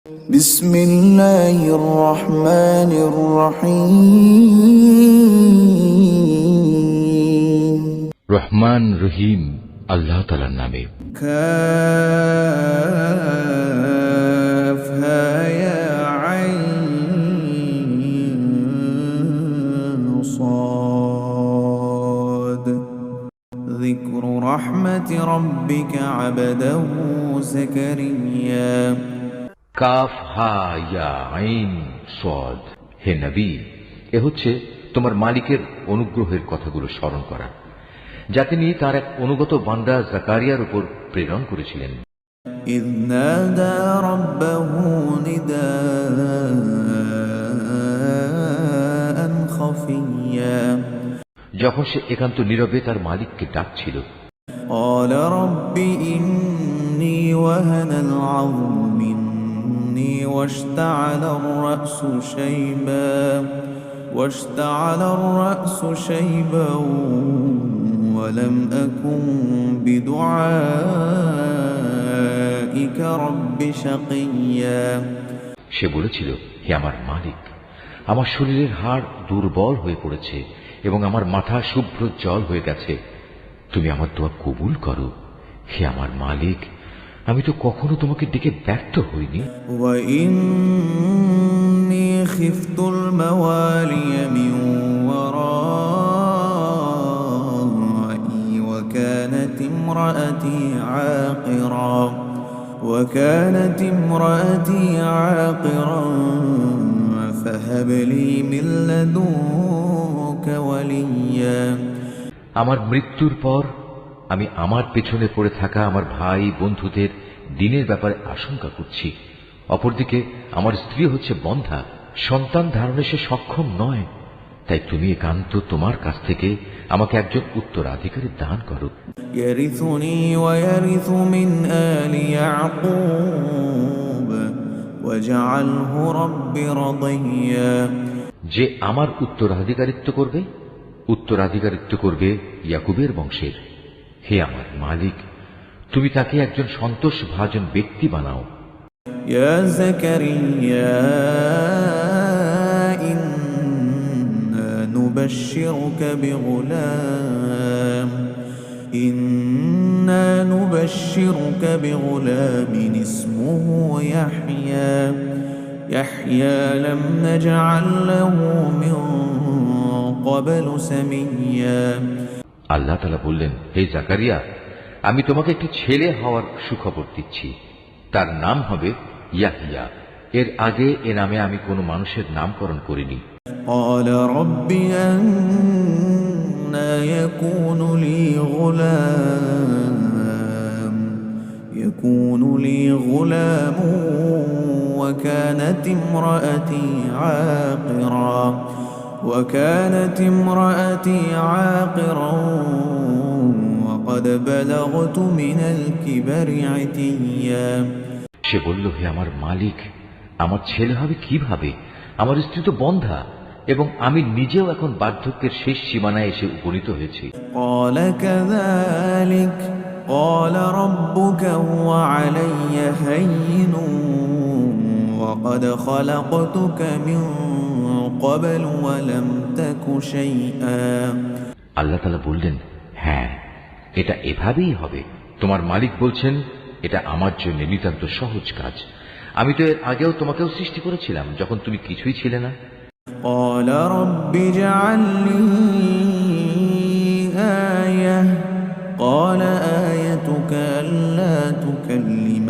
بسم الله الرحمن الرحيم রহমান রহিম আল্লাহ তাআলার নামে। كافها يا عين صاد ذكر رحمة ربك عبده زكريا কাফ হা ইয়া আইন সাদ। হে নবী, এ হচ্ছে তোমার মালিকের অনুগ্রহের কথাগুলো স্মরণ করা, যা তিনি তার এক অনুগত বান্দা জাকারিয়ার উপর প্রেরণ করেছিলেন। إذ نادى ربه نداء خفيا যখন সে একান্ত নীরবে তার মালিককে ডাকছিল। قال رب إني وهن العظم مني واشتعل الرأس شيبا ولم أكن بدعائك رب شقيا সে বলেছিল, হে আমার মালিক, আমার শরীরের হাড় দুর্বল হয়ে পড়েছে এবং আমার মাথা শুভ্র জল হয়ে গেছে, তুমি আমার দোয়া কবুল করো। হে আমার মালিক, আমি তো কখনো তোমাকে ডেকে ব্যর্থ হইনি। وإني خفت الموالي من ورائي وكانت امرأتي عاقرا فهب لي من لدنك وليا আমার মৃত্যুর পর আমি আমার পেছনে পড়ে থাকা আমার ভাই বন্ধুদের দিনের ব্যাপারে আশঙ্কা করছি। অপরদিকে আমার স্ত্রী হচ্ছে বন্ধ্যা, সন্তান ধারণে সে সক্ষম নয়, তাই তুমি একান্ত তোমার কাছ থেকে আমাকে একজন উত্তরাধিকারী দান করো। يرثني ويرث من آل يعقوب واجعله رب رضيا যে আমার উত্তরাধিকারিত্ব করবে ইয়াকুবের বংশের। হে আমার মালিক, তুমি তাকে একজন সন্তোষভাজন ব্যক্তি বানাও। يا زكريا إنا نبشرك بغلام اسمه يحيى لم نجعل له من قبل سميا আল্লাহ তাআলা বললেন, হে জাকারিয়া, আমি তোমাকে একটি ছেলে হওয়ার সুখবর দিচ্ছি। তার নাম হবে ইয়াহইয়া। এর আগে এ নামে আমি কোনো মানুষের নামকরণ করিনি। قال رب أنى يكون لي غلام وكانت امرأتي عاقرا وقد بلغت من الكبر عتيا সে বলল, হে আমার মালিক, আমার ছেলে হবে কিভাবে? আমার স্ত্রী তো বন্ধ্যা এবং আমি নিজেও এখন বার্ধক্যের শেষ সীমানায় এসে উপনীত হয়েছি। قال كذلك قال ربك هو علي هين وقد خلقتك من قبل ولم تك شيئا আল্লাহ তাআলা বললেন, হ্যাঁ, এটা এভাবেই হবে। তোমার মালিক বলছেন, এটা আমার জন্য নিতান্ত সহজ কাজ। আমি তো এর আগেও তোমাকেও সৃষ্টি করেছিলাম যখন তুমি কিছুই ছিলে না। قال رب اجعل لي آية قال آيتك ألا تكلم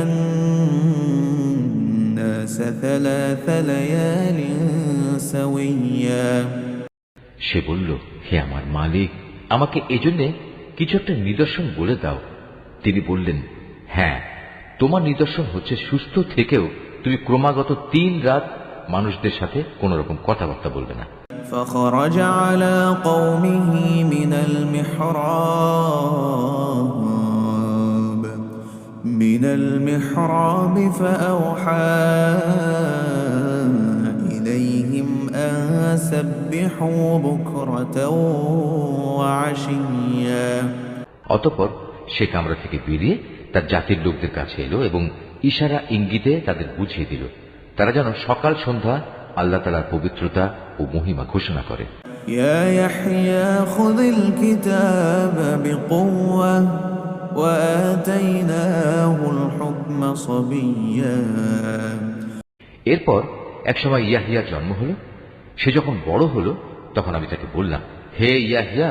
الناس ثلاث ليال سويا সে বলল, হে আমার মালিক, আমাকে এজন্য কিছু একটা নিদর্শন বলে দাও। তিনি বললেন, হ্যাঁ, তোমার নিদর্শন হচ্ছে সুস্থ থেকেও তুমি ক্রমাগত 3 রাত মানুষদের সাথে কোন রকম কথাবার্তা বলবে না। فخرج على قومه من المحراب فأوحى إليهم أن سبحوا فسبحوا بكرة وعشيا অতঃপর সে কামরা থেকে বেরিয়ে তার জাতির লোকদের কাছে এলো এবং ইশারা ইঙ্গিতে তাদের বুঝিয়ে দিল তারা যেন সকাল সন্ধ্যা আল্লাহ তাআলার পবিত্রতা ও মহিমা ঘোষণা করে। يا يحيى خذ الكتاب بقوة وآتيناه الحكم صبيا। এরপর একসময় ইয়াহিয়ার জন্ম হলো। সে যখন বড় হলো তখন আমি তাকে বললাম, হে ইয়াহিয়া,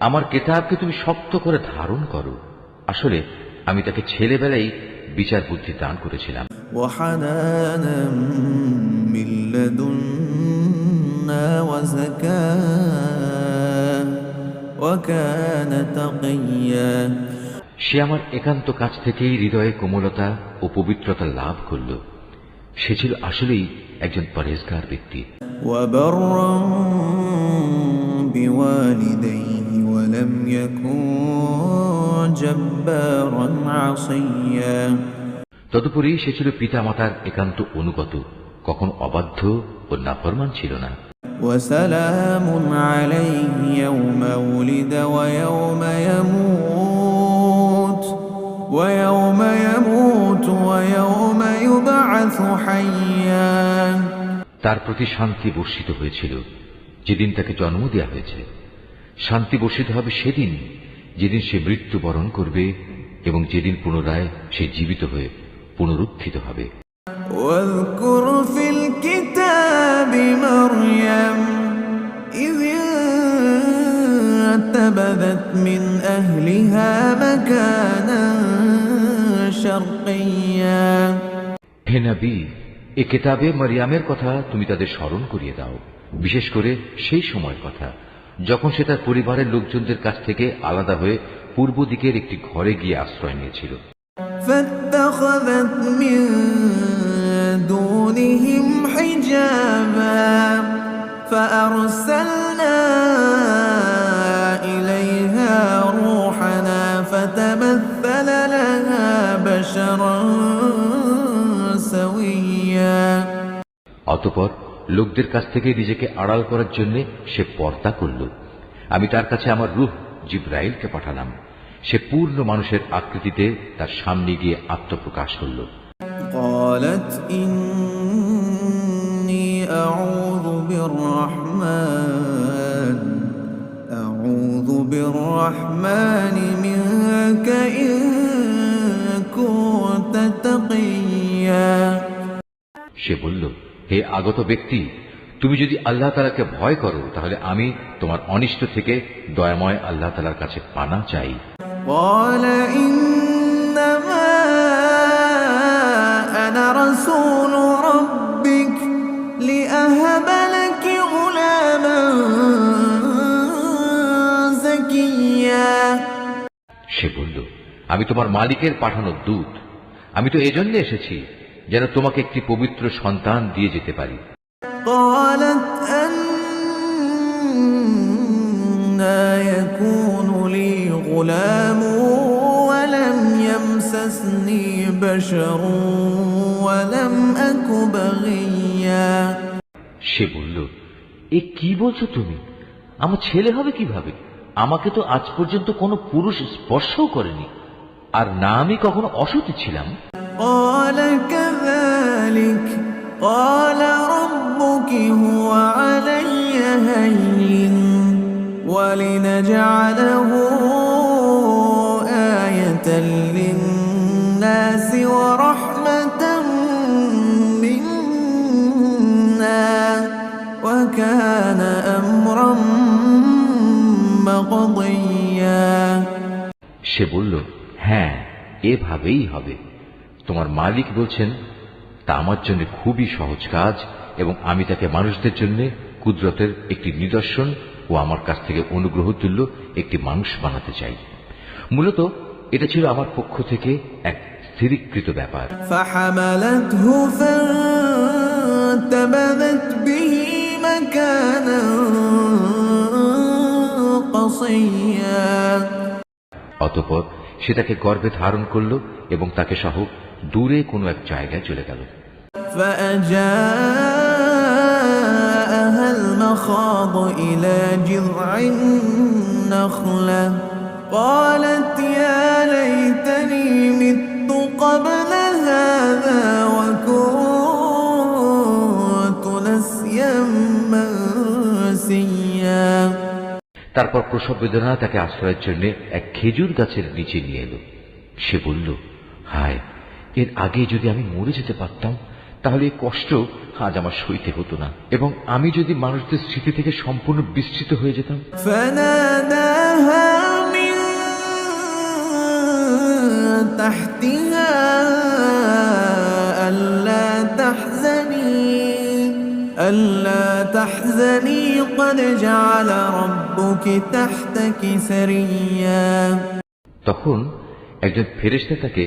আমার কিতাবকে তুমি শক্ত করে ধারণ করো। আসলে আমি তাকে ছেলেবেলায় বিচার বুদ্ধি দান করেছিলাম। وحنانا من لدنا وزكاة وكان تقيا। সে আমার একান্ত কাছ থেকেই হৃদয়ে কোমলতা ও পবিত্রতা লাভ করল। সে ছিল আসলেই একজন পরহেজগার ব্যক্তি। وبرا بوالديه ولم يكن جبارا عصيا। তদুপরি সে ছিল পিতা মাতার একান্ত অনুগত, কখন অবাধ্য ও নাফরমান ছিল না। وسلام عليه يوم ولد ويوم يموت ويوم يبعث حيا। তার প্রতি শান্তি বর্ষিত হয়েছিল যেদিন তাকে জন্ম দেওয়া হয়েছে। শান্তি বর্ষিত হবে সেদিন যেদিন সে মৃত্যুবরণ করবে এবং যেদিন পুনরায় সে জীবিত হয়ে পুনরুত্থিত হবে। واذكر في الكتاب مريم إذ انتبذت من أهلها مكانا شرقيا। হে নবী, এ কিতাবে মারিয়ামের কথা তুমি তাদের স্মরণ করিয়ে দাও, বিশেষ করে সেই সময়ের কথা যখন সে তার পরিবারের লোকজনদের কাছ থেকে আলাদা হয়ে পূর্ব দিকের একটি ঘরে গিয়ে আশ্রয় নিয়েছিল। فاتخذت من دونهم حجابا فأرسلنا إليها روحنا فتمثل لها بشرا سويا। অতঃপর লোকদের কাছ থেকে নিজেকে আড়াল করার জন্য সে পর্দা করল। আমি তার কাছে আমার রূহ জিবরাইলকে পাঠালাম। সে পূর্ণ মানুষের আকৃতিতে তার সামনে গিয়ে আত্মপ্রকাশ করল। قالت إني أعوذ بالرحمن منك إن كنت تقيا। সে বলল, হে আগত ব্যক্তি, তুমি যদি আল্লাহ তাআলাকে ভয় করো তাহলে আমি তোমার অনিষ্ট থেকে দয়াময় আল্লাহ তাআলার কাছে পানা চাই। قال إنما أنا رسول ربك لأهب لك غلاما زكيا। সে বলল, আমি তোমার মালিকের পাঠানো দূত। আমি তো এজন্য এসেছি যেন তোমাকে একটি পবিত্র সন্তান দিয়ে যেতে পারি। قالت أنى يكون لي غلام ولم يمسسني بشر ولم أك بغيا। সে বলল, এ কি বলছো তুমি? আমার ছেলে হবে কিভাবে? আমাকে তো আজ পর্যন্ত কোনো পুরুষ স্পর্শও করেনি, আর না আমি কখনো অসতী ছিলাম। قال كذلك قال ربك هو علي هين ولنجعله آية للناس ورحمة منا وكان أمرا مقضيا। সে বলল, হ্যাঁ, এভাবেই হবে। তোমার মালিক বলছেন তা আমার জন্য খুবই সহজ কাজ এবং আমি তাকে মানুষদের জন্য কুদরতের একটি নিদর্শন ও আমার কাছ থেকে অনুগ্রহ তুল্য একটি মানুষ বানাতে চাই। মূলত এটা ছিল আমার পক্ষ থেকে এক স্থিরীকৃত ব্যাপার। فحملته فانتبذت به مكانا قصيا। অতঃপর সে তাকে গর্ভে ধারণ করল এবং তাকে সহ দূরে কোনো এক জায়গায় চলে গেল। فأجاءها تخاض إلى جذع النخلة قالت يا ليتني مت قبل هذا وكنت نسيا منسيا। তারপর প্রসব বেদনা তাকে আশ্রয়ের জন্য এক খেজুর গাছের নিচে নিয়ে এলো। সে বলল, হায়, এর আগে যদি আমি মরে যেতে পারতাম তাহলে এই কষ্ট আজ আমার সইতে হতো না, এবং আমি যদি মানুষদের স্মৃতি থেকে সম্পূর্ণ বিস্তৃত হয়ে যেতাম। فناداها من تحتها ألا تحزني قد جعل ربك تحتك سريا। তখন একজন ফেরেশতা তাকে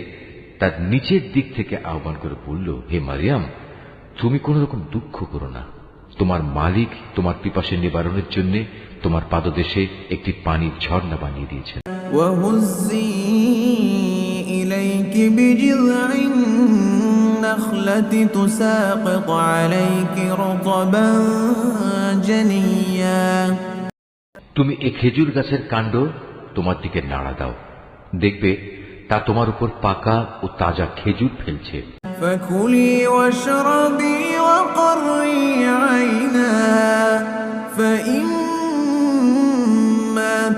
তার নিচের দিক থেকে আহ্বান করে বলল, হে মারিয়াম, তুমি কোন রকম দুঃখ করো না, তোমার মালিক তোমার পিপাসা নিবারণের জন্য তোমার পাদদেশে একটি পানির ঝর্ণা বানিয়ে দিয়েছেন। وهزي إليك بجذع النخلة تساقط عليك رطبا جنيا। তুমি এই খেজুর গাছের কাণ্ড তোমার দিকে নাড়া দাও, দেখবে তা তোমার উপর পাকা ও তাজা খেজুর ফেলছে। فكلي واشربي وقري عينا فإما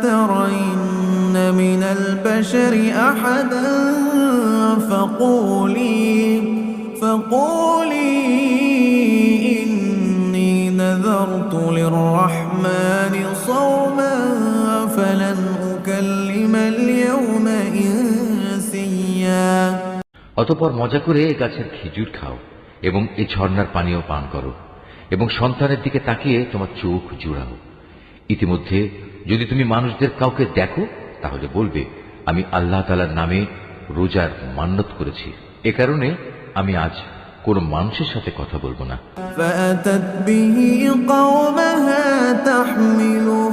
ترين من البشر أحدا فقولي إني نذرت للرحمن صوما فلن أكلم اليوم إنسيا। অতঃপর মজা করে এ গাছের খেজুর খাও এবং এ ঝর্ণার পানীয় পান করো এবং সন্তানের দিকে তাকিয়ে তোমার চোখ জুড়াও। ইতিমধ্যে যদি তুমি মানুষদের কাউকে দেখো তাহলে বলবে, আমি আল্লাহ তাআলার নামে রোজার মান্যত করেছি, এ কারণে আমি আজ কোন মানুষের সাথে কথা বলবো না। فأتت به قومها تحمله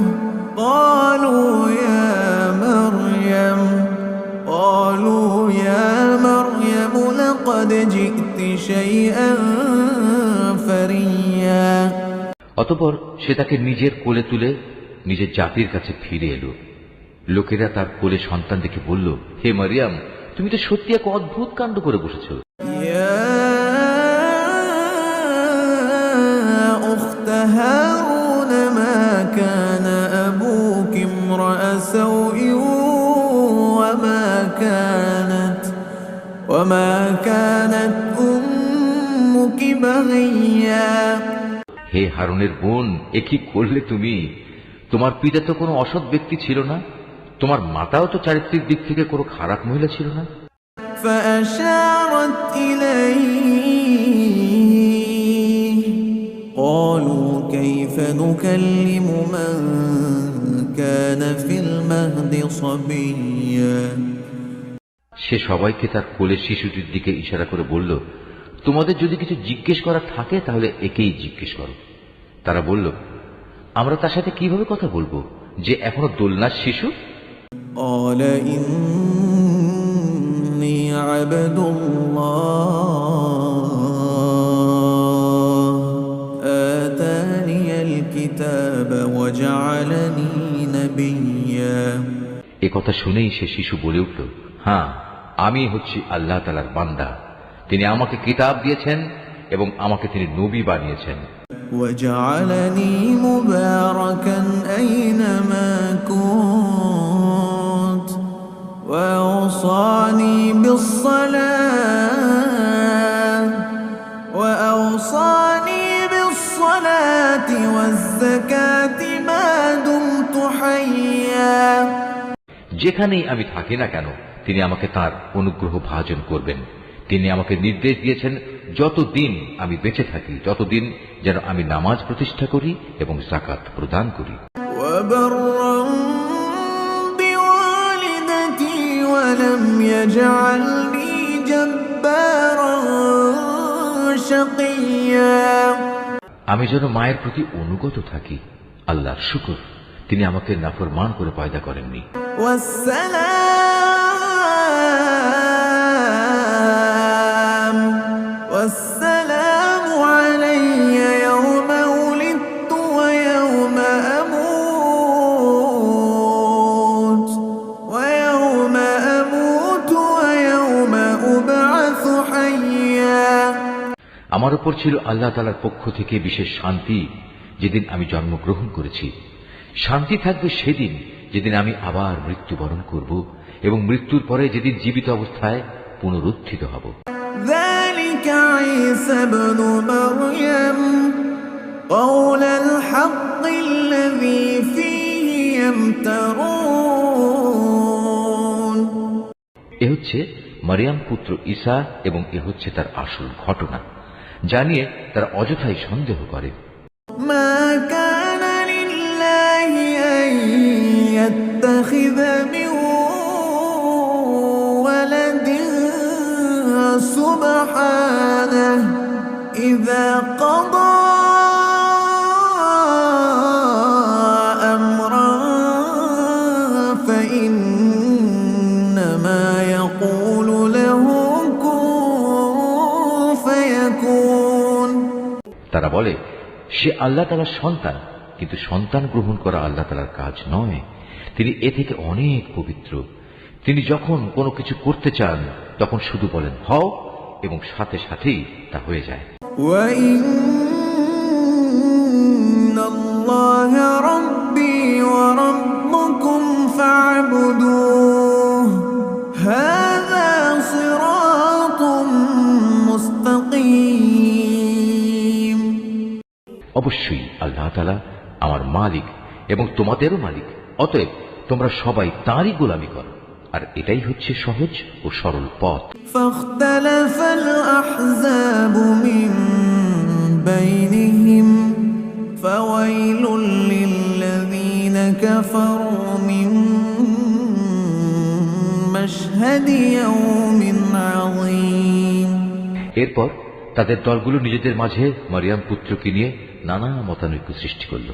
قالوا يا مريم لقد جئت شيئا فريا। অতঃপর সে তাকে নিজের কোলে তুলে নিজের জাতির কাছে ফিরে এলো। লোকেরা তার কোলে সন্তান দেখে বলল, হে মারিয়াম, তুমি তো সত্যি এক অদ্ভুত কাণ্ড করে বসেছ। يا أخت هارون ما كان أبوك امرأ سوء وما كانت أمك بغيا। হে হারুনের বোন, এ কি করলে তুমি? তোমার পিতা তো কোনো অসৎ ব্যক্তি ছিল না, তোমার মাতাও তো চারিত্রিক দিক থেকে কোনো খারাপ মহিলা ছিল না। فأشارت إليه قالوا كيف نكلم من كان في المهد صبيا। সে সবাইকে তার কোলে শিশুটির দিকে ইশারা করে বলল, তোমাদের যদি কিছু জিজ্ঞেস করা থাকে তাহলে একেই জিজ্ঞেস করো। তারা বলল, আমরা তার সাথে কিভাবে কথা বলবো যে এখনো দোলনার শিশু? قال إني عبد الله آتاني الكتاب وجعلني نبيا। এ কথা শুনেই সে শিশু বলে উঠল, হ্যাঁ, আমি হচ্ছি আল্লাহ তাআলার বান্দা, তিনি আমাকে কিতাব দিয়েছেন এবং আমাকে তিনি নবী বানিয়েছেন। وجعلني مباركا أينما كنت وأوصاني بالصلاة والزكاة ما دمت حيا। যেখানেই আমি থাকি না কেন তিনি আমাকে তার অনুগ্রহ ভাজন করবেন। তিনি আমাকে নির্দেশ দিয়েছেন যতদিন আমি বেঁচে থাকি ততদিন যেন আমি নামাজ প্রতিষ্ঠা করি এবং যাকাত প্রদান করি। وبرا بوالدتي ولم يجعلني جبارا شقيا। আমি যেন মায়ের প্রতি অনুগত থাকি। আল্লাহর শুকর, তিনি আমাকে নাফরমান করে পয়দা করেননি। والسلام علي يوم ولدت ويوم আমার উপর ছিল আল্লাহ তাআলার পক্ষ থেকে বিশেষ শান্তি যেদিন আমি জন্মগ্রহণ করেছি। শান্তি থাকবে সেদিন যেদিন আমি আবার মৃত্যুবরণ করব এবং মৃত্যুর পরে যেদিন জীবিত অবস্থায় পুনরুত্থিত হব। ذلك عيسى ابن مريم قول الحق الذي فيه يمترون। এ হচ্ছে মারিয়াম পুত্র ঈসা এবং এ হচ্ছে তার আসল ঘটনা, জানিয়ে তারা অযথাই সন্দেহ করে। ما كان لله أن يتخذ من ولد سبحانه إذا قضى أمرا فإنما يقول له كن فيكون। তারা বলে সে আল্লাহ তাআলার সন্তান, কিন্তু সন্তান গ্রহণ করা আল্লাহ তাআলার কাজ নয়। তিনি এ থেকে অনেক পবিত্র। তিনি যখন কোনো কিছু করতে চান তখন শুধু বলেন হও এবং সাথে সাথেই তা হয়ে যায়। وَإِنَّ اللَّهَ رَبِّي وَرَبُّكُمْ فَاعْبُدُوهُ هَذَا صِرَاطٌ مُسْتَقِيمٌ। অবশ্যই আল্লাহ তাআলা আমার মালিক এবং তোমাদেরও মালিক, অতএব তোমরা সবাই তাঁরই গোলামি করো, আর এটাই হচ্ছে সহজ ও সরল পথ। فاختلف الأحزاب من بينهم فويل للذين كفروا من مشهد يوم عظيم। এরপর তাদের দলগুলো নিজেদের মাঝে মারিয়াম পুত্রকে নিয়ে নানা মতানৈক্য সৃষ্টি করল।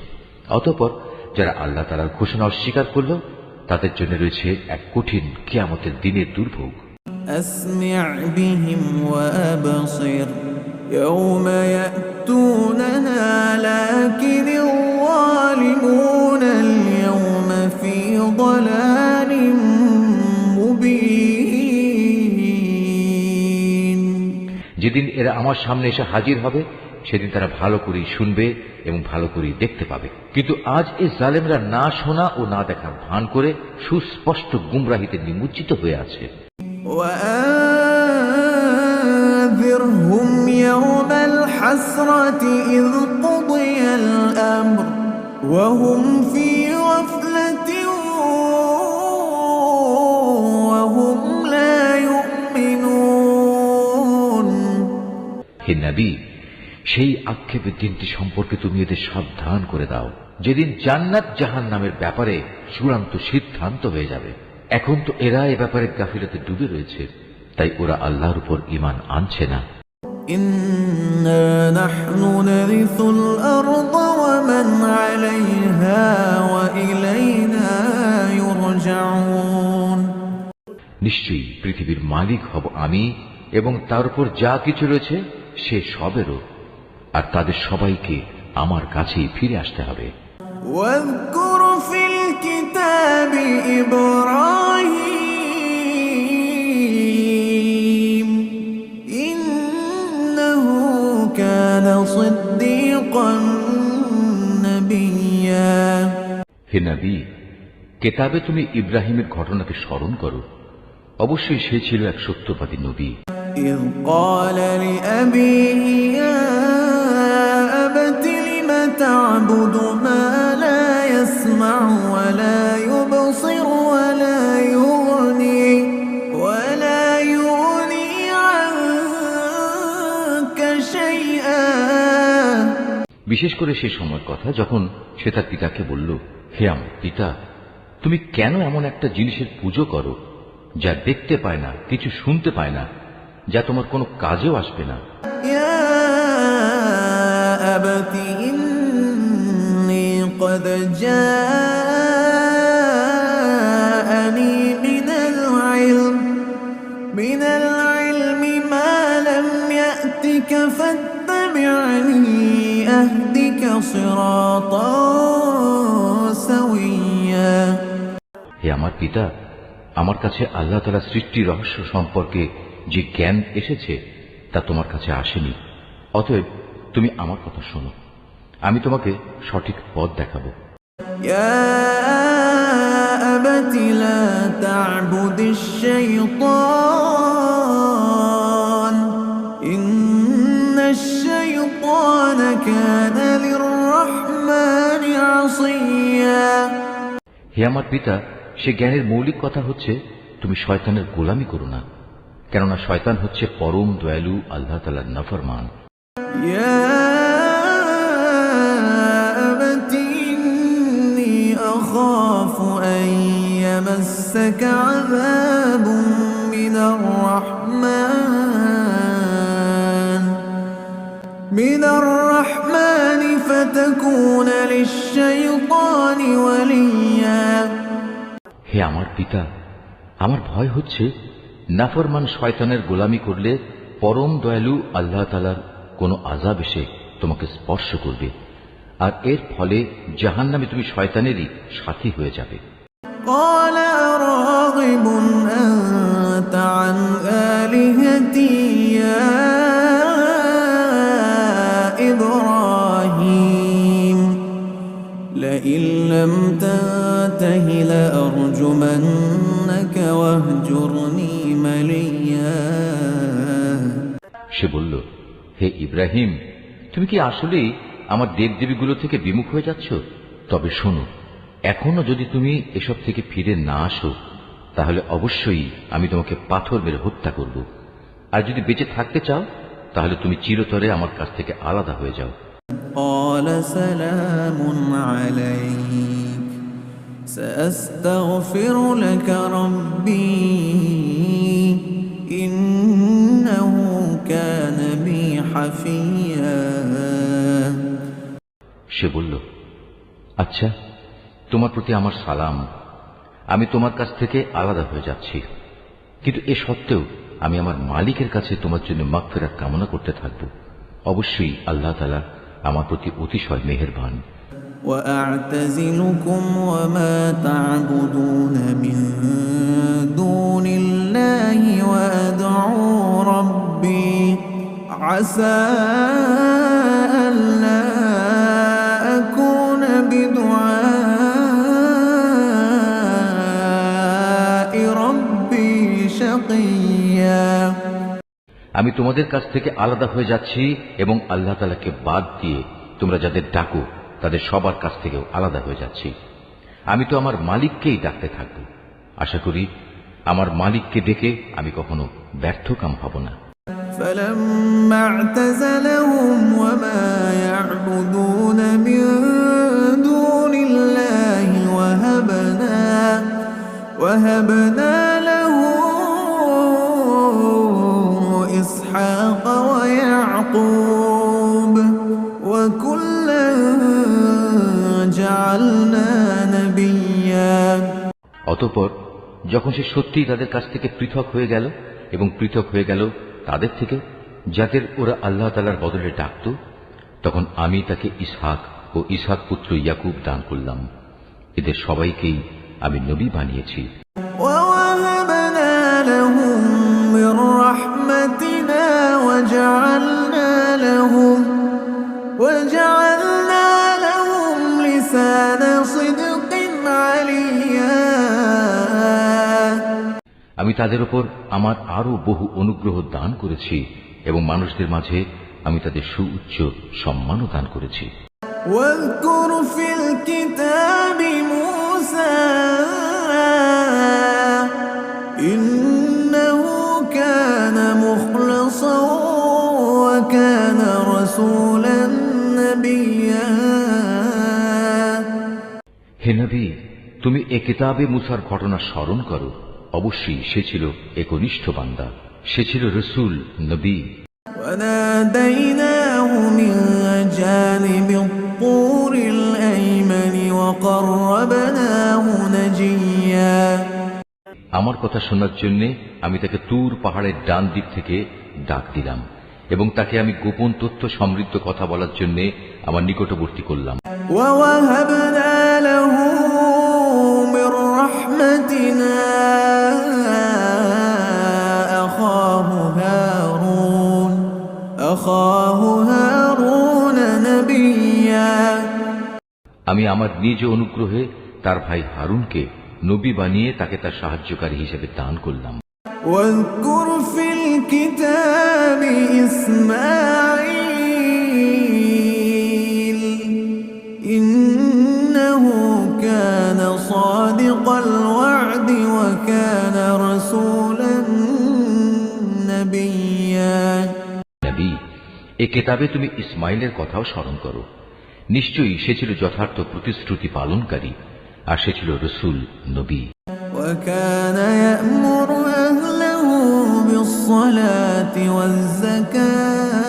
অতঃপর যারা আল্লাহ তাআলার ঘোষণা অস্বীকার করল তাদের জন্য রয়েছে এক কঠিন কিয়ামতের দিনের দুর্ভোগ। أسمع بهم وأبصر يوم يأتوننا لكن الظالمون اليوم في ضلال مبين। যেদিন এরা আমার সামনে এসে হাজির হবে সেদিন তারা ভালো করেই শুনবে এবং ভালো করেই দেখতে পাবে, কিন্তু আজ এই জালেমরা না শোনা ও না দেখার ভান করে সুস্পষ্ট গুমরাহিতে নিমজ্জিত হয়ে আছে। وأنذرهم يوم الحسرة إذ قضي الأمر وهم في غفلة وهم لا يؤمنون। হে নবী, সেই আক্ষেপের দিনটি সম্পর্কে তুমি এদের সাবধান করে দাও যেদিন জান্নাত জাহান্নামের ব্যাপারে চূড়ান্ত সিদ্ধান্ত হয়ে যাবে। এখন তো এরা এ ব্যাপারে গাফিলতে ডুবে রয়েছে, তাই ওরা আল্লাহর উপর ঈমান আনছে না। إنا نحن نرث الأرض ومن عليها وإلينا يرجعون। নিশ্চয়ই পৃথিবীর মালিক হব আমি এবং তার উপর যা কিছু রয়েছে সে সবেরও, আর তাদের সবাইকে আমার কাছেই ফিরে আসতে হবে। واذكر في الكتاب إبراهيم إنه كان صديقا نبيا। হে নবী, কেতাবে তুমি ইব্রাহিমের ঘটনাকে স্মরণ করো, অবশ্যই সে ছিল এক সত্যবাদী নবী। إذ قال لأبيه يا أبت لم تعبد ما لا يسمع ولا يبصر ولا يغني عنك شيئا। বিশেষ করে সে সময়ের কথা যখন সে তার পিতাকে বলল, হে আমার পিতা, তুমি কেন এমন একটা জিনিসের পুজো করো যা দেখতে পায় না, কিছু শুনতে পায় না, যা তোমার কোনো কাজেও আসবে না। يا أبت إني قد جاءني من العلم ما لم يأتك فاتبعني أهدك صراطا سويا। হে আমার পিতা, আমার কাছে আল্লাহ তাআলা সৃষ্টি রহস্য সম্পর্কে যে জ্ঞান এসেছে তা তোমার কাছে আসেনি, অতএব তুমি আমার কথা শোনো, আমি তোমাকে সঠিক পথ দেখাবো। يا أبت لا تعبد الشيطان إن الشيطان كان للرحمن عصيا। হে আমার পিতা, সে জ্ঞানের মৌলিক কথা হচ্ছে তুমি শয়তানের গোলামি করো না, কেননা শয়তান হচ্ছে পরম দয়ালু আল্লাহ তাআলার নাফরমান। يا أبت إني أخاف أن يمسك عذاب من الرحمن فتكون للشيطان وليا। হে আমার পিতা, আমার ভয় হচ্ছে নাফরমান শয়তানের গোলামি করলে পরম দয়ালু আল্লাহ তাআলার কোনো আযাব এসে তোমাকে স্পর্শ করবে, আর এর ফলে জাহান্নামে তুমি শয়তানেরই সাথী হয়ে যাবে। قال أراغب أنت عن آلهتي يا إبراهيم لئن لم تنته لأرجمنك واهجرني مليا। সে বলল, হে ইব্রাহিম, তুমি কি আসলেই আমার দেবদেবীগুলো থেকে বিমুখ হয়ে যাচ্ছ? তবে শোনো, এখনো যদি তুমি এসব থেকে ফিরে না আসো, তাহলে অবশ্যই আমি তোমাকে পাথর মেরে হত্যা করব। আর যদি বেঁচে থাকতে চাও, তাহলে তুমি চিরতরে আমার কাছ থেকে আলাদা হয়ে যাও। قال سلام عليك سأستغفر لك ربي إنه كان بي حفيا। সে বলল, আচ্ছা, তোমার প্রতি আমার সালাম, আমি তোমার কাছ থেকে আলাদা হয়ে যাচ্ছি, কিন্তু এ সত্ত্বেও আমি আমার মালিকের কাছে তোমার জন্য মাগফিরাত কামনা করতে থাকব। অবশ্যই আল্লাহ তাআলা আমার প্রতি অতিশয় মেহেরবান। وأعتزلكم وما تعبدون من دون الله وأدعو ربي عسى ألا أكون بدعاء ربي شقيا। আমি তোমাদের কাছ থেকে আলাদা হয়ে যাচ্ছি এবং আল্লাহ তাআলাকে বাদ দিয়ে তোমরা যাদের ডাকো তাদের সবার কাছ থেকেও আলাদা হয়ে যাচ্ছি। আমি তো আমার মালিককেই ডাকতে থাকব। আশা করি আমার মালিককে ডেকে আমি কখনো ব্যর্থকাম হব না। فلما اعتزلهم وما يعبدون من دون الله وهبنا له إسحاق ويعقوب وكلا جعلنا نبيا। অতঃপর যখন সে সত্যিই তাদের কাছ থেকে পৃথক হয়ে গেল এবং পৃথক হয়ে গেল তাদের থেকে যাদের ওরা আল্লাহ তাআলার বদলে ডাকত, তখন আমি তাকে ইসহাক ও ইসহাক পুত্র ইয়াকুব দান করলাম। এদের সবাইকেই আমি নবী বানিয়েছি। ووهبنا لهم من رحمتنا وجعلنا لهم لسان صدق عليا। আমি তাদের উপর আমার আরো বহু অনুগ্রহ দান করেছি এবং মানুষদের মাঝে আমি তাদের সুউচ্চ সম্মানও দান করেছি। واذكر في الكتاب موسى إنه كان مخلصا وكان رسولا نبيا। হে নবী, তুমি এ কিতাবে মুসার ঘটনা স্মরণ করো। অবশ্যই সে ছিল একনিষ্ঠ বান্দা, সে ছিল রসূল, নবী। وناديناه من جانب الطور الأيمن وقربناه نجيا। আমার কথা শোনার জন্য আমি তাকে তুর পাহাড়ের ডান দিক থেকে ডাক দিলাম এবং তাকে আমি গোপন তথ্য সমৃদ্ধ কথা বলার জন্য আমার নিকটবর্তী করলাম। ووهبنا له من رحمتنا أخاه আমি আমার নিজ অনুগ্রহে তার ভাই হারুনকে নবী বানিয়ে তাকে তার সাহায্যকারী হিসেবে দান করলাম। واذكر في الكتاب إسماعيل إنه كان صادق الوعد وكان رسولا نبيا। নবী, এই কিতাবে তুমি ইসমাইলের কথাও স্মরণ করো। নিশ্চয়ই সে ছিল যথার্থ প্রতিশ্রুতি পালনকারী, আর সে ছিল রসূল, নবী। وكان يأمر أهله بالصلاة والزكاة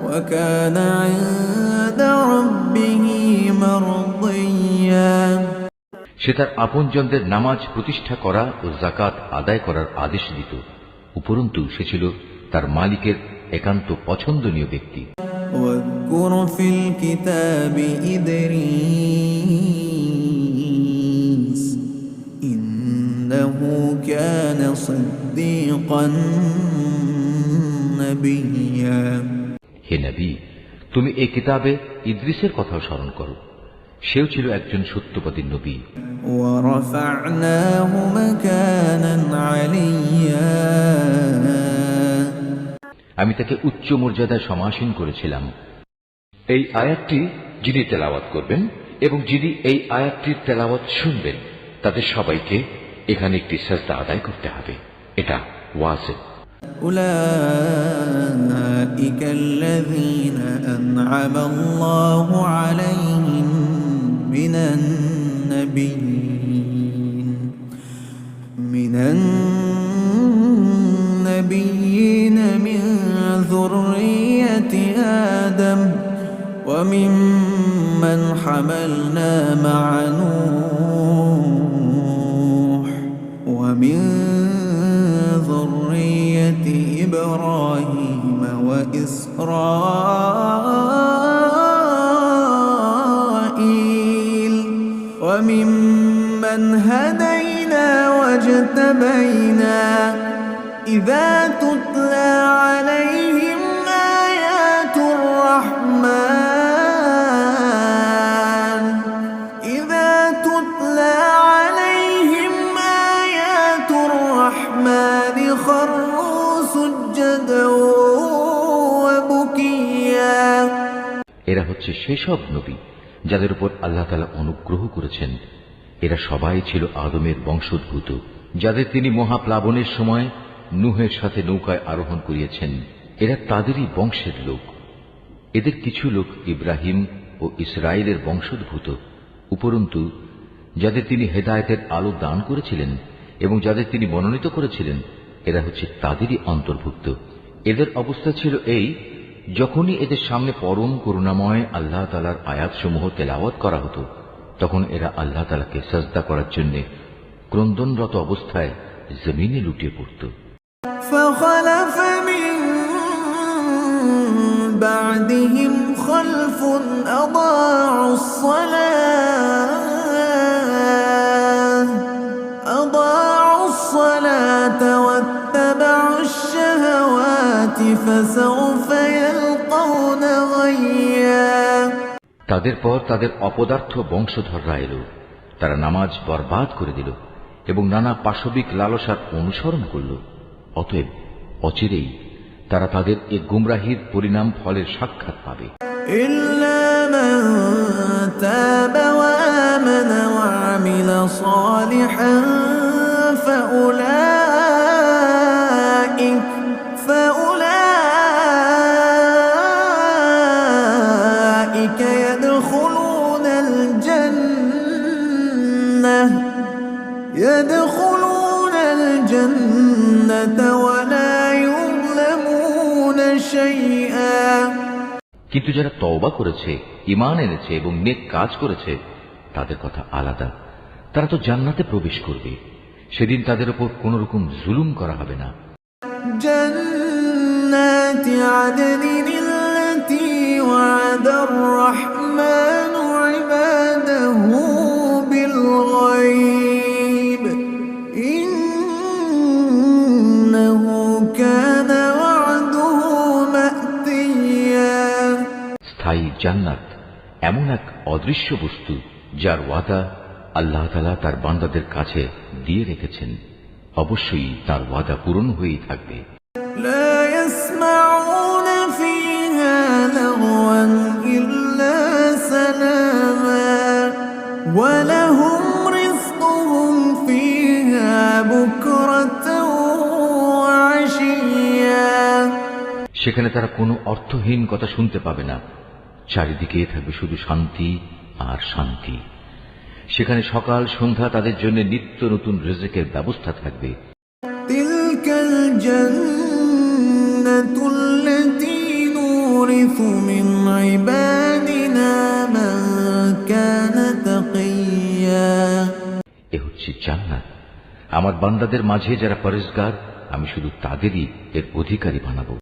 وكان عند ربه مرضيا। সে তার আপনজনদের নামাজ প্রতিষ্ঠা করা ও যাকাত আদায় করার আদেশ দিত। উপরন্তু সে ছিল তার মালিকের একান্ত পছন্দনীয় ব্যক্তি। واذكر في الكتاب إدريس إنه كان صديقا نبيا। হে নবী, তুমি এই কিতাবে ইদ্রিসের কথাও স্মরণ করো। সেও ছিল একজন সত্যবাদী নবী। ورفعناه مكانا عليا। আমি তাকে উচ্চ মর্যাদায় সমাসীন করেছিলাম। এই আয়াতটি যিনি তেলাওয়াত করবেন এবং যিনি এই আয়াতটির তেলাওয়াত শুনবেন, তাদের সবাইকে এখানে একটি সাজদা আদায় করতে হবে। এটা ওয়াজিব। أولئك الذين أنعم الله عليهم من النبيين من ذرية آدم وممن حملنا مع نوح ومن ذرية إبراهيم وإسرائيل وممن هدينا واجتبينا إذا تتلى عليهم آيات الرحمن إذا تتلى عليهم آيات الرحمن خروا سجدا وبكيا। এরা হচ্ছে সেসব নবী যাদের উপর আল্লাহ তাআলা অনুগ্রহ করেছেন। এরা সবাই ছিল আদমের বংশোদ্ভূত, যাদের তিনি মহাপ্লাবনের সময় নূহের সাথে নৌকায় আরোহণ করিয়েছেন। এরা তাদেরই বংশের লোক। এদের কিছু লোক ইব্রাহিম ও ইসরায়েলের বংশোদ্ভূত। উপরন্তু যাদের তিনি হেদায়েতের আলো দান করেছিলেন এবং যাদের তিনি মনোনীত করেছিলেন, এরা হচ্ছে তাদেরই অন্তর্ভুক্ত। এদের অবস্থা ছিল এই, যখনই এদের সামনে পরম করুণাময় আল্লাহ তাআলার আয়াতসমূহ তেলাওয়াত করা হতো, তখন এরা আল্লাহ তাআলাকে সাজদা করার জন্য ক্রন্দনরত অবস্থায় জমিনে লুটিয়ে পড়ত। فخلف من بعدهم خلف أضاعوا الصلاة واتبعوا الشهوات فسوف يلقون غيا। তাদের পর তাদের অপদার্থ বংশধররা এলো, তারা নামাজ বরবাদ করে দিল এবং নানা পাশবিক লালসার অনুসরণ করল। অতএব অচিরেই তারা তাদের এ গুমরাহির পরিণাম ফলের সাক্ষাৎ পাবে। إلا من تاب وآمن وعمل صالحا فأولئك يدخلون الجنة ولا يظلمون شيئا। কিন্তু যারা তওবা করেছে, ঈমান এনেছে এবং নেক কাজ করেছে, তাদের কথা আলাদা। তারা তো জান্নাতে প্রবেশ করবে। সেদিন তাদের উপর কোন রকম জুলুম করা হবে না। جنات عدن التي وعد الرحمن عباده بالغيب إنه كان وعده مأتيا। স্থায়ী জান্নাত এমন এক অদৃশ্য বস্তু যার ওয়াদা আল্লাহ তাআলা তার বান্দাদের কাছে দিয়ে রেখেছেন। অবশ্যই তার ওয়াদা পূরণ হয়েই থাকবে। لا يسمعون فيها لغوا إلا سلاما ولهم رزقهم فيها بكرة وعشيا। সেখানে তারা কোনো অর্থহীন কথা শুনতে পাবে না। চারিদিকে থাকবে শুধু শান্তি আর শান্তি। সেখানে সকাল সন্ধ্যা তাদের জন্য নিত্য নতুন রিজিকের ব্যবস্থা থাকবে। تلك الجنة التي نورث من عبادنا من كان تقيا। এ হচ্ছে জান্নাত। আমার বান্দাদের মাঝে যারা পরেজগার, আমি শুধু তাদেরই এর অধিকারী বানাবো।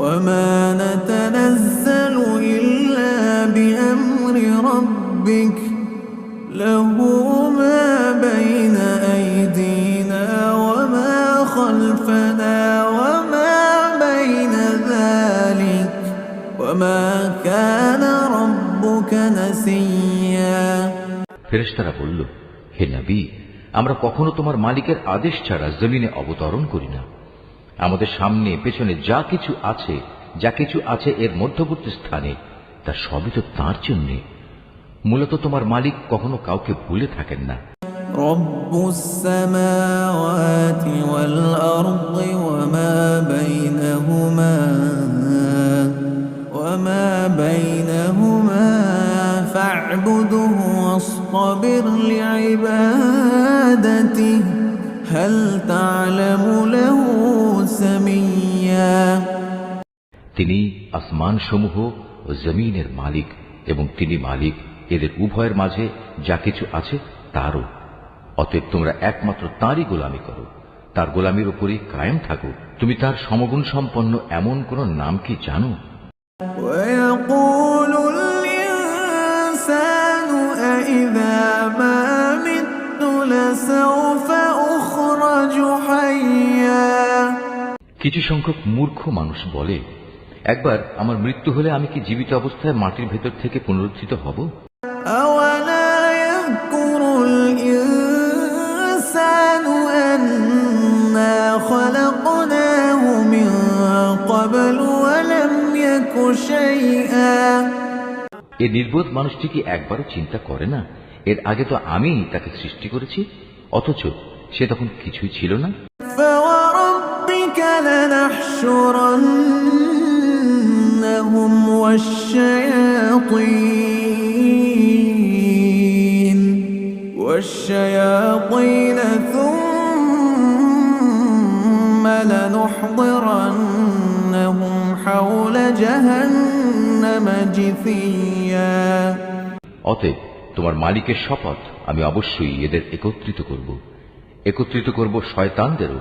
وما نتنزل إلا بأمر ربك له ما بين أيدينا وما خلفنا وما بين ذلك وما كان ربك نسيا। ফেরেশতারা বলল, হে নবী, আমরা কখনো তোমার মালিকের আদেশ ছাড়া জমিনে অবতরণ করি না। আমাদের সামনে পেছনে যা কিছু আছে এর মধ্যবর্তী স্থানে, তা সবই তো তাঁর জন্যে। মূলত তোমার মালিক কখনো কাউকে ভুলে থাকেন না। رب السماوات والأرض وما بينهما فاعبده واصطبر لعبادته هل تعلم له سميا। তিনি আসমান সমূহ ও জমিনের মালিক এবং তিনি মালিক এদের উভয়ের মাঝে যা কিছু আছে তারও। অতএব তোমরা একমাত্র তাঁরই গোলামি করো, তার গোলামির উপরই কায়েম থাকো। তুমি তার সমগুণ সম্পন্ন এমন কোন নাম কি জানো? ويقول الإنسان أإذا ما مت لسوف أخرج حيا। কিছু সংখ্যক মূর্খ মানুষ বলে, একবার আমার মৃত্যু হলে আমি কি জীবিত অবস্থায় মাটির ভেতর থেকে পুনরুত্থিত হব? أولا يذكر الإنسان أنا خلقناه من قبل ولم يك شيئا। এ নির্বোধ মানুষটি কি একবারও চিন্তা করে না, এর আগে তো আমি তাকে সৃষ্টি করেছি, অথচ সে তখন কিছুই ছিল না। فوربك لنحشرنهم والشياطين ثم لنحضرنهم حول جهنم جثيا। অতএব তোমার মালিকের শপথ, আমি অবশ্যই এদের একত্রিত করব শয়তানদেরও।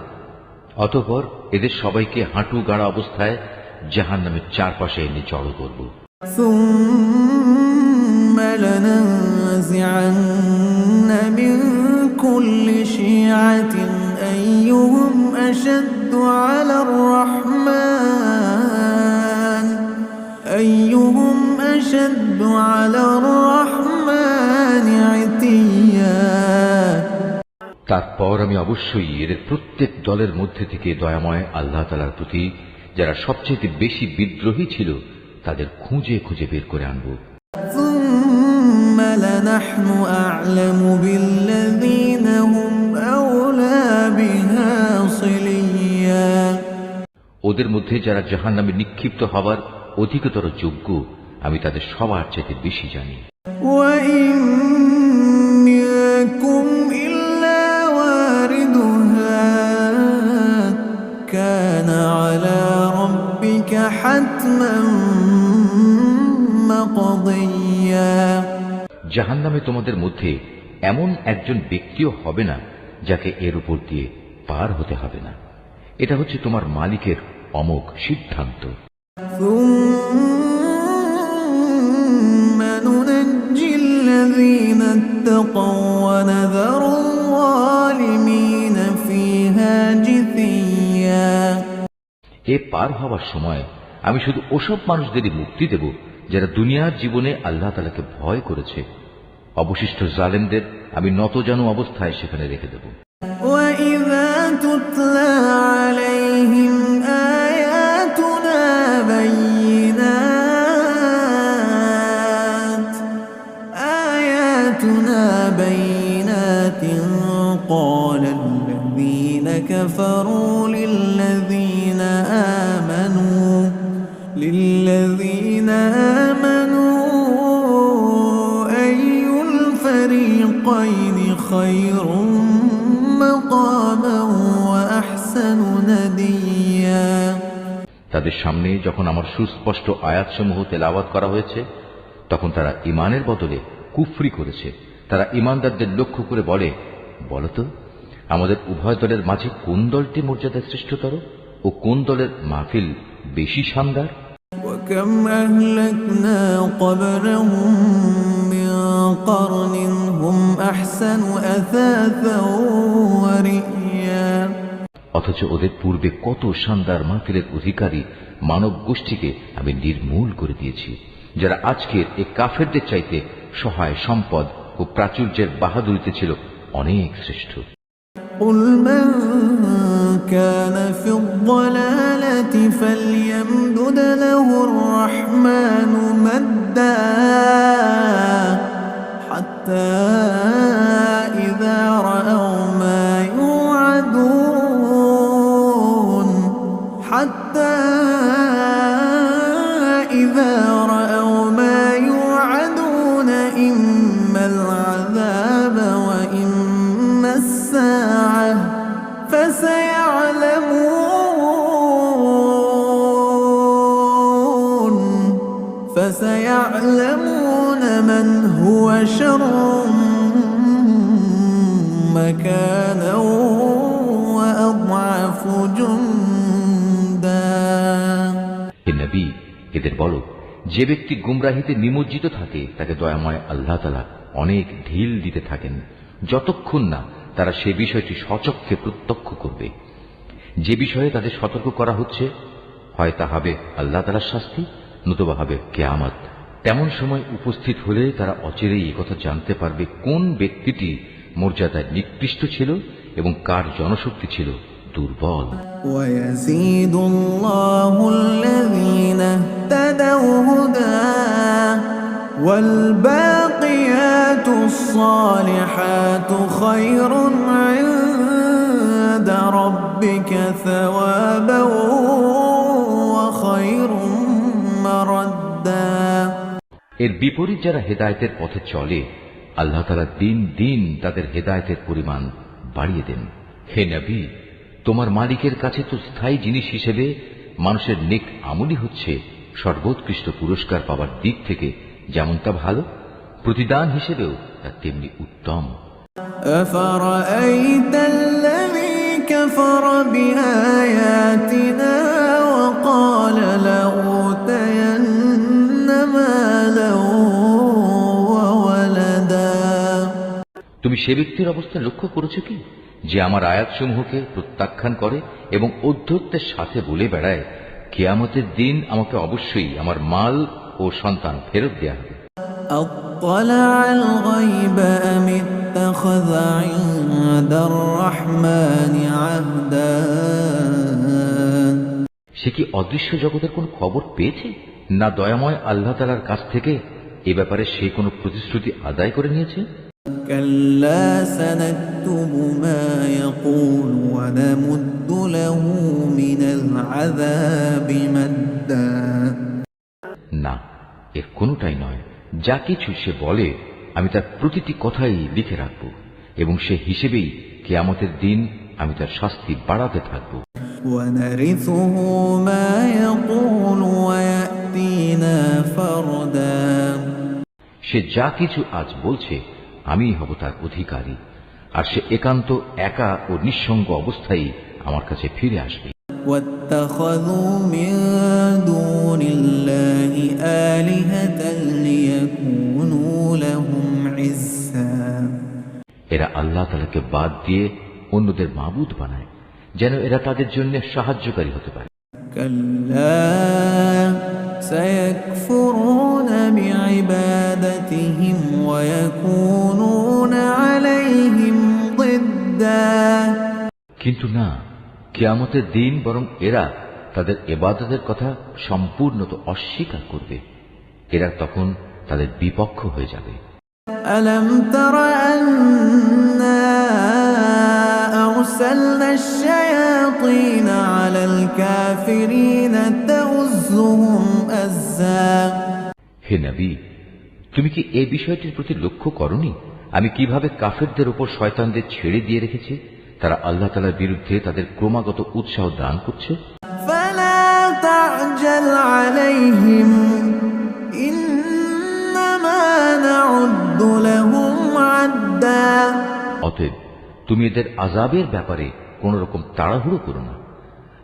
অতঃপর এদের সবাইকে হাঁটু গাড়া অবস্থায় জাহান্নামের চারপাশে এনে জড়ো করব। ثم لننزعن من كل شيعة أيهم أشد على الرحمن عتيا। তারপর আমি অবশ্যই এদের প্রত্যেক দলের মধ্যে থেকে দয়াময় আল্লাহ তাআলার প্রতি যারা সবচেয়ে বেশি বিদ্রোহী ছিল তাদের খুঁজে খুঁজে বের করে আনব। ثم لنحن أعلم بالذين هم أولى بها صليا। ওদের মধ্যে যারা জাহান্নামে নিক্ষিপ্ত হবার অধিকতর যোগ্য, আমি তাদের সবার চাইতে বেশি জানি। وإن منكم إلا واردها كان على ربك حتما مقضيا। জাহান্নামে তোমাদের মধ্যে এমন একজন ব্যক্তিও হবে না যাকে এর উপর দিয়ে পার হতে হবে না। এটা হচ্ছে তোমার মালিকের অমোঘ সিদ্ধান্ত। ثم ننجي الذين اتقوا ونذر الظالمين فيها جثيا। এ পার হওয়ার সময় আমি শুধু ওসব মানুষদেরই মুক্তি দেব যারা দুনিয়ার জীবনে আল্লাহ তাআলাকে ভয় করেছে। অবশিষ্ট জালেমদের আমি নতজানু অবস্থায় সেখানে রেখে দেব। وَإِذَا تُتْلَى عَلَيْهِمْ آيَاتُنَا بَيِّنَاتٍ قَالَ الَّذِينَ كَفَرُوا لِلَّذِينَ آمَنُوا أَيُّ الْفَرِيقَيْنِ خَيْرٌ مَقَامًا وَأَحْسَنُ نَدِيًّا। তাদের সামনে যখন আমার সুস্পষ্ট আয়াতসমূহ তেলাওয়াত করা হয়েছে, তখন তারা ঈমানের বদলে কুফরি করেছে। তারা ঈমানদারদের লক্ষ্য করে বলে, বলতো আমাদের উভয় দলের মাঝে কোন দলটি মর্যাদায় শ্রেষ্ঠতর ও কোন দলের মাহফিল বেশি শানদার। وَكَمْ أَهْلَكْنَا قَبْلَهُم مِّن قَرْنٍ هُمْ أَحْسَنُ أَثَاثًا وَرِئْيًا। অথচ ওদের পূর্বে কত শানদার মাহফিলের অধিকারী মানব গোষ্ঠীকে আমি নির্মূল করে দিয়েছি, যারা আজকের এই কাফেরদের চাইতে সহায় সম্পদ ও প্রাচুর্যের বাহাদুরিতে ছিল অনেক শ্রেষ্ঠ। قُلْ مَنْ كَانَ فِي الضَّلَالَةِ فَلْيَمْدُدْ لَهُ الرَّحْمَنُ مَدًّا حَتَّى إِذَا رَأَوْا مَا يُوعَدُونَ إِمَّا الْعَذَابَ وَإِمَّا السَّاعَةَ فسيعلمون من هو شر مكانا وأضعف جندا। হে নবী, এদের বলো, যে ব্যক্তি গুমরাহিতে নিমজ্জিত থাকে তাকে দয়াময় আল্লাহ তাআলা অনেক ঢিল দিতে থাকেন, যতক্ষণ না তারা সে বিষয়টি সচক্ষে প্রত্যক্ষ করবে। যে বিষয়ে তাদের সতর্ক করা হচ্ছে, হয় তা হবে আল্লাহ তাআলার শাস্তি, নতুবা হবে কিয়ামত। তেমন সময় উপস্থিত হলে তারা অচিরেই একথা জানতে পারবে কোন ব্যক্তিটি মর্যাদায় নিকৃষ্ট ছিল এবং কার জনশক্তি ছিল দুর্বল। وَيَزِيدُ اللَّهُ الَّذِينَ اهْتَدَوْا هُدًى وَالْبَاقِيَاتُ الصَّالِحَاتُ خَيْرٌ عِندَ رَبِّكَ ثَوَابًا وَخَيْرٌ مَرَدًّا। এর বিপরীত যারা হেদায়েতের পথে চলে, আল্লাহ তাআলা দিন দিন তাদের হেদায়েতের পরিমাণ বাড়িয়ে দেন। হে নবী, তোমার মালিকের কাছে তো স্থায়ী জিনিস হিসেবে মানুষের নেক আমলই হচ্ছে সর্বোৎকৃষ্ট পুরস্কার পাওয়ার দিক থেকে যেমন তা ভালো, প্রতিদান হিসেবেও তা তেমনি উত্তম। أَفَرَأَيْتَ الَّذِي كَفَرَ بِآيَاتِنَا وَقَالَ لَأُوتَيَنَّ مَالًا وَوَلَدًا। তুমি সে ব্যক্তির অবস্থা লক্ষ্য করেছ কি, যে আমার আয়াতসমূহকে প্রত্যাখ্যান করে এবং ঔদ্ধত্যের সাথে বলে বেড়ায়, কিয়ামতের দিন আমাকে অবশ্যই আমার মাল ও সন্তান ফেরত দেয়া হবে। أَطَّلَعَ الْغَيْبَ أَمِ اتَّخَذَ عِندَ الرَّحْمَنِ عَهْدًا। সে কি অদৃশ্য জগতের কোন খবর পেয়েছে, না দয়াময় আল্লাহ তাআলার কাছ থেকে এ ব্যাপারে সে কোনো প্রতিশ্রুতি আদায় করে নিয়েছে? كَلَّا سَنَكْتُبُ مَا يَقُولُ وَنَمُدُّ لَهُ مِنَ الْعَذَابِ مَدًّا। না, এর কোনটাই নয়। যা কিছু সে বলে আমি তার প্রতিটি কথাই লিখে রাখব, এবং সে হিসেবেই কিয়ামতের দিন আমি তার শাস্তি বাড়াতে থাকব। وَنَرِثُهُ مَا يَقُولُ وَيَأْتِينَا فَرْدًا। সে যা কিছু আজ বলছে আমি হব তার অধিকারী, আর সে একান্ত একা ও নিঃসঙ্গ অবস্থায় আমার কাছে ফিরে আসবে। وَاتَّخَذُوا مِن دُونِ اللَّهِ آلِهَةً لِيَكُونُوا لَهُمْ عِزًّا। এরা আল্লাহ তাআলাকে বাদ দিয়ে অন্যদের মাবুদ বানায়, যেন এরা তাদের জন্য সাহায্যকারী হতে পারে। كَلَّا سيكفرون بعبادتهم ويكونون عليهم ضدا কিন্তু না, কিয়ামতের দিন বরং এরা তাদের ইবাদতের কথা সম্পূর্ণত অস্বীকার করবে। এরা তখন তাদের বিপক্ষ হয়ে যাবে। ألم تر أنا أرسلنا الشياطين على الكافرين تؤزهم أزا হে নবী, তুমি কি এই বিষয়টির প্রতি লক্ষ্য করনি আমি কিভাবে কাফেরদের উপর শয়তানদের ছেড়ে দিয়ে রেখেছি? তারা আল্লাহ তাআলার বিরুদ্ধে তাদের ক্রমাগত উৎসাহ দান করছে। فلا تعجل عليهم إنما نعد لهم عدا অতএব তুমি এদের আযাবের ব্যাপারে কোন রকম তাড়াহুড়ো করো না।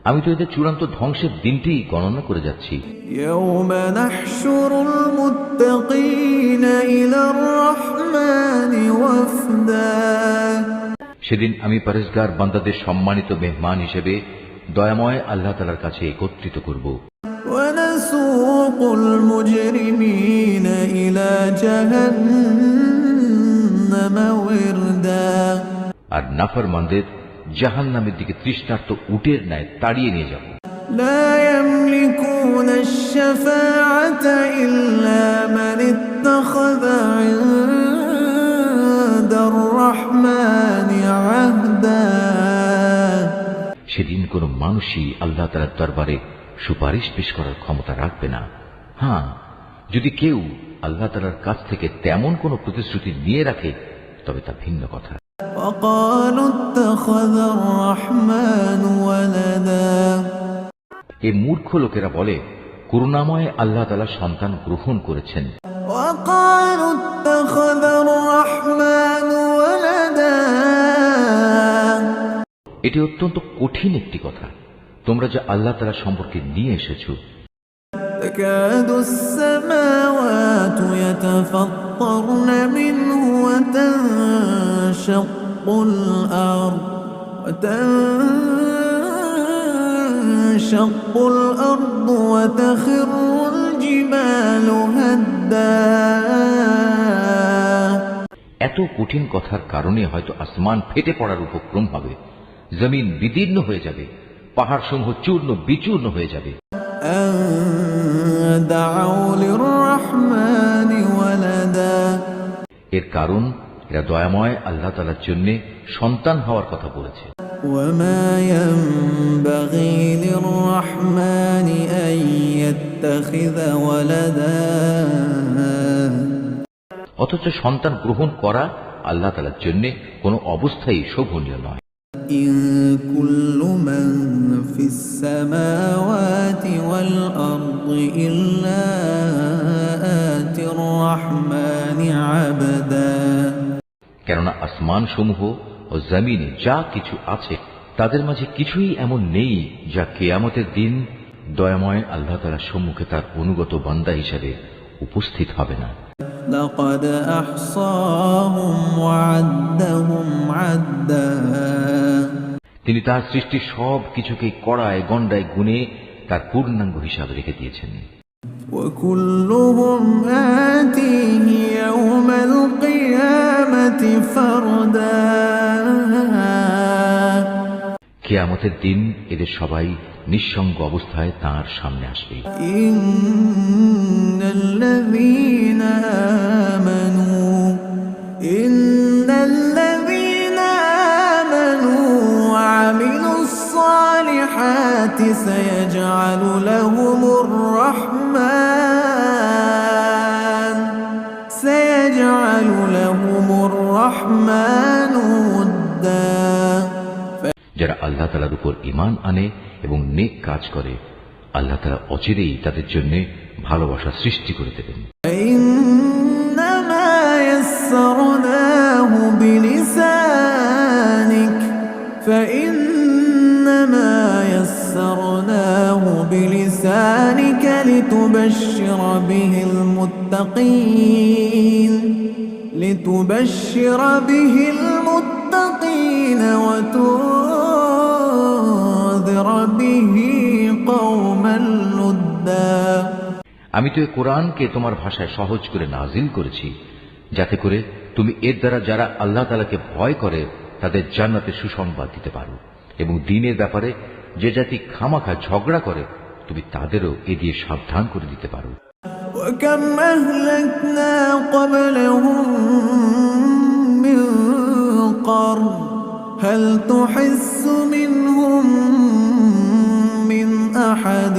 আমি তো এদের চূড়ান্ত ধ্বংসের দিনটি গণনা করে যাচ্ছি। يوم نحشر المتقين إلى الرحمن وفدا সেদিন আমি পরেশগার বান্দাদের সম্মানিত মেহমান হিসেবে দয়াময় আল্লাহ তাআলার কাছে একত্রিত করব। ونسوق المجرمين إلى جهنم وردا আর নাফরমানদের জাহান্নামের দিকে তৃষ্ণার্ত উটের ন্যায় তাড়িয়ে নিয়ে যাব। لا يملكون الشفاعة إلا من اتخذ عند الرحمن عهدا সেদিন কোনো মানুষই আল্লাহ তাআলার দরবারে সুপারিশ পেশ করার ক্ষমতা রাখবে না। হ্যাঁ, যদি কেউ আল্লাহ তাআলার কাছ থেকে তেমন কোনো প্রতিশ্রুতি নিয়ে রাখে তবে তা ভিন্ন কথা। وقالوا اتخذ الرحمن ولدا এই মূর্খ লোকেরা বলে করুণাময় আল্লাহ তাআলা সন্তান গ্রহণ করেছেন। وقالوا اتخذ الرحمن ولدا এটি অত্যন্ত কঠিন একটি কথা তোমরা যা আল্লাহ তাআলা সম্পর্কে নিয়ে এসেছো। تكاد السماوات يتفطرن منه وتنشق الأرض وتخر الجبال هدا এত কঠিন কথার কারণে হয়তো আসমান ফেটে পড়ার উপক্রম হবে, জমিন বিদীর্ণ হয়ে যাবে, পাহাড় সমূহ চূর্ণ বিচূর্ণ হয়ে যাবে। أن دعوا للرحمن ولدا এর কারণ এরা দয়াময় আল্লাহ তাআলার জন্য সন্তান হওয়ার কথা বলেছে। وما ينبغي للرحمن أن يتخذ ولدا অথচ সন্তান গ্রহণ করা আল্লাহ তাআলার জন্য কোনো অবস্থায় শোভনীয় নয়। إن كل من في السماوات والأرض إلا آتي الرحمن عبدا কেননা আসমান সমূহ ও জমিনে যা কিছু আছে তাদের মাঝে কিছুই এমন নেই যা কিয়ামতের দিন দয়াময় আল্লাহ তাআলার সম্মুখে তার অনুগত বান্দা হিসেবে উপস্থিত হবে না। لقد أحصاهم وعدهم عدا তিনি তার সৃষ্টি সব কিছুকে কড়ায় গণ্ডায় গুনে তার পূর্ণাঙ্গ হিসাবে রেখে দিয়েছেন। وكلهم آتيه يوم القيامة فردا কিয়ামতের দিন এদের সবাই নিঃসঙ্গ অবস্থায় তাঁর সামনে আসবে। إن الذين آمنوا وعملوا الصالحات سيجعل لهم الرحمن ودا যারা আল্লাহ তাআলার উপর ঈমান আনে এবং নেক কাজ করে আল্লাহ তাআলা অচিরেই তাদের জন্য ভালোবাসা সৃষ্টি করে দেবেন। إنما يسرناه بلسانك فإنما يسرناه بلسانك لتبشر به المتقين وتنذر به قوما لدا আমি তো এই কোরআনকে তোমার ভাষায় সহজ করে নাজিল করেছি, যাতে করে তুমি এর দ্বারা যারা আল্লাহ তাআলাকে ভয় করে তাদের জান্নাতের সুসংবাদ দিতে পারো, এবং দ্বীনের ব্যাপারে যে জাতি খামাখা ঝগড়া করে তুমি তাদেরও এ দিয়ে সাবধান করে দিতে পারো। وكم أهلكنا قبلهم من قرن هل تحس منهم من أحد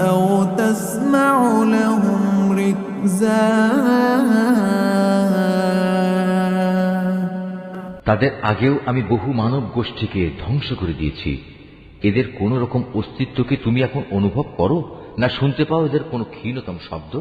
أو تسمع لهم ركزا তাদের আগেও আমি বহু মানব গোষ্ঠীকে ধ্বংস করে দিয়েছি। এদের কোন রকম অস্তিত্বকে তুমি এখন অনুভব করো, না শুনতে পাও এদের কোনো ক্ষীণতম শব্দ?